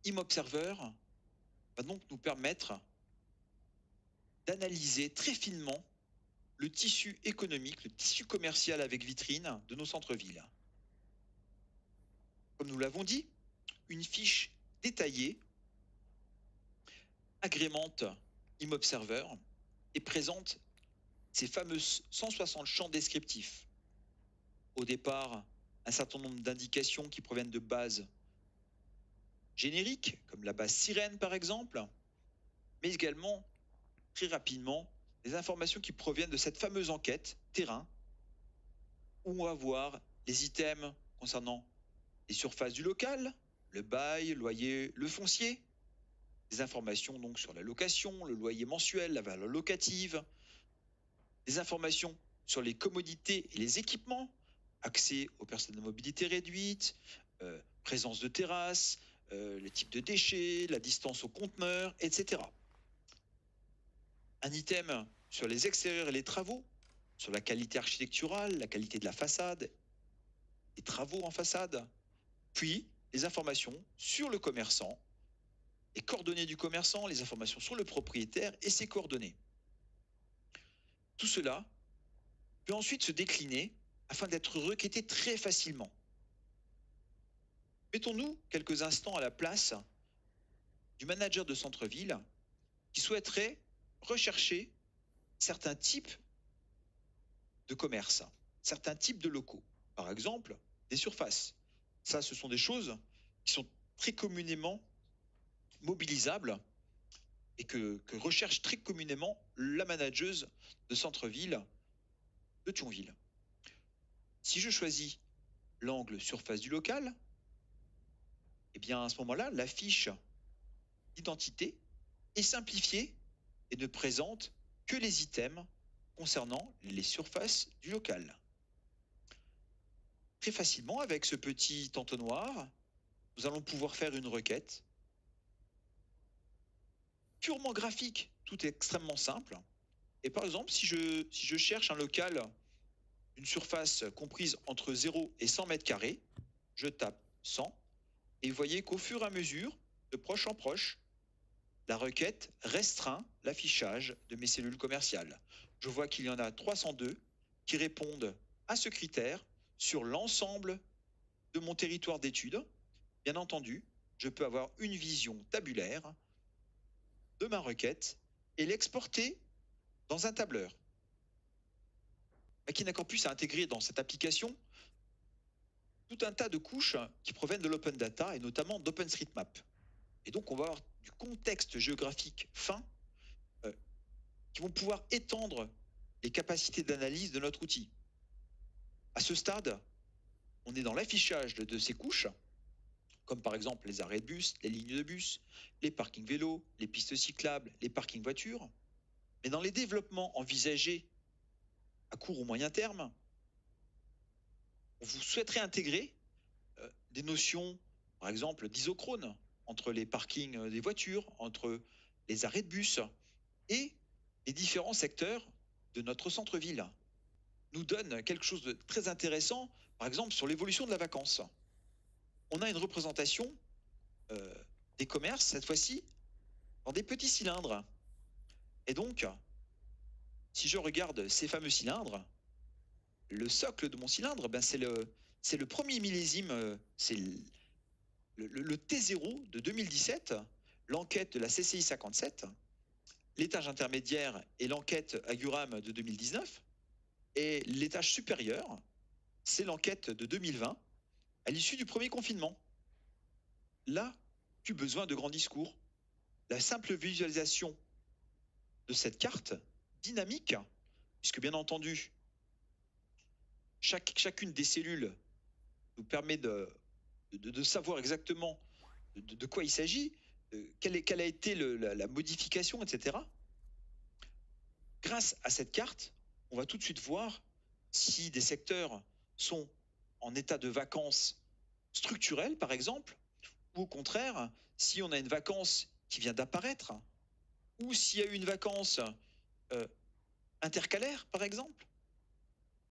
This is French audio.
ImObserver va donc nous permettre d'analyser très finement le tissu économique, le tissu commercial avec vitrine de nos centres-villes. Comme nous l'avons dit, une fiche détaillée agrémente ImObserver et présente ces fameux 160 champs descriptifs. Au départ, un certain nombre d'indications qui proviennent de bases génériques, comme la base Sirène par exemple, mais également, très rapidement, des informations qui proviennent de cette fameuse enquête terrain, où on va voir les items concernant les surfaces du local, le bail, le loyer, le foncier, des informations donc sur la location, le loyer mensuel, la valeur locative, des informations sur les commodités et les équipements, accès aux personnes à mobilité réduite, présence de terrasse, le type de déchets, la distance au conteneur, etc. Un item sur les extérieurs et les travaux, sur la qualité architecturale, la qualité de la façade, les travaux en façade, puis les informations sur le commerçant, les coordonnées du commerçant, les informations sur le propriétaire et ses coordonnées. Tout cela peut ensuite se décliner afin d'être requêté très facilement. Mettons-nous quelques instants à la place du manager de centre-ville qui souhaiterait rechercher certains types de commerce, certains types de locaux. Par exemple, des surfaces. Ça, ce sont des choses qui sont très communément mobilisables et que recherche très communément la manageuse de centre-ville de Thionville. Si je choisis l'angle surface du local, eh bien à ce moment-là, la fiche d'identité est simplifiée et ne présente que les items concernant les surfaces du local. Très facilement, avec ce petit entonnoir, nous allons pouvoir faire une requête purement graphique. Tout est extrêmement simple. Et par exemple, si je cherche un local, une surface comprise entre 0 et 100 mètres carrés, je tape 100 et vous voyez qu'au fur et à mesure, de proche en proche, la requête restreint l'affichage de mes cellules commerciales. Je vois qu'il y en a 302 qui répondent à ce critère sur l'ensemble de mon territoire d'étude. Bien entendu, je peux avoir une vision tabulaire de ma requête et l'exporter dans un tableur. Machina Campus a intégré dans cette application tout un tas de couches qui proviennent de l'open data et notamment d'OpenStreetMap. Et donc, on va avoir du contexte géographique fin qui vont pouvoir étendre les capacités d'analyse de notre outil. À ce stade, on est dans l'affichage de ces couches, comme par exemple les arrêts de bus, les lignes de bus, les parkings vélos, les pistes cyclables, les parkings voitures. Mais dans les développements envisagés à court ou moyen terme, vous souhaiterez intégrer des notions, par exemple, d'isochrone entre les parkings des voitures, entre les arrêts de bus et les différents secteurs de notre centre-ville. Nous donne quelque chose de très intéressant, par exemple, sur l'évolution de la vacance. On a une représentation des commerces, cette fois-ci, dans des petits cylindres. Et donc, si je regarde ces fameux cylindres, le socle de mon cylindre, ben c'est le premier millésime, c'est le T0 de 2017, l'enquête de la CCI 57, l'étage intermédiaire et l'enquête Aguram de 2019, et l'étage supérieur, c'est l'enquête de 2020, à l'issue du premier confinement. Là, plus besoin de grands discours. La simple visualisation de cette carte dynamique, puisque bien entendu, chacune des cellules nous permet de savoir exactement de quoi il s'agit, quelle a été la modification, etc. Grâce à cette carte, on va tout de suite voir si des secteurs sont en état de vacance structurelle, par exemple, ou au contraire, si on a une vacance qui vient d'apparaître, ou s'il y a eu une vacance intercalaire, par exemple.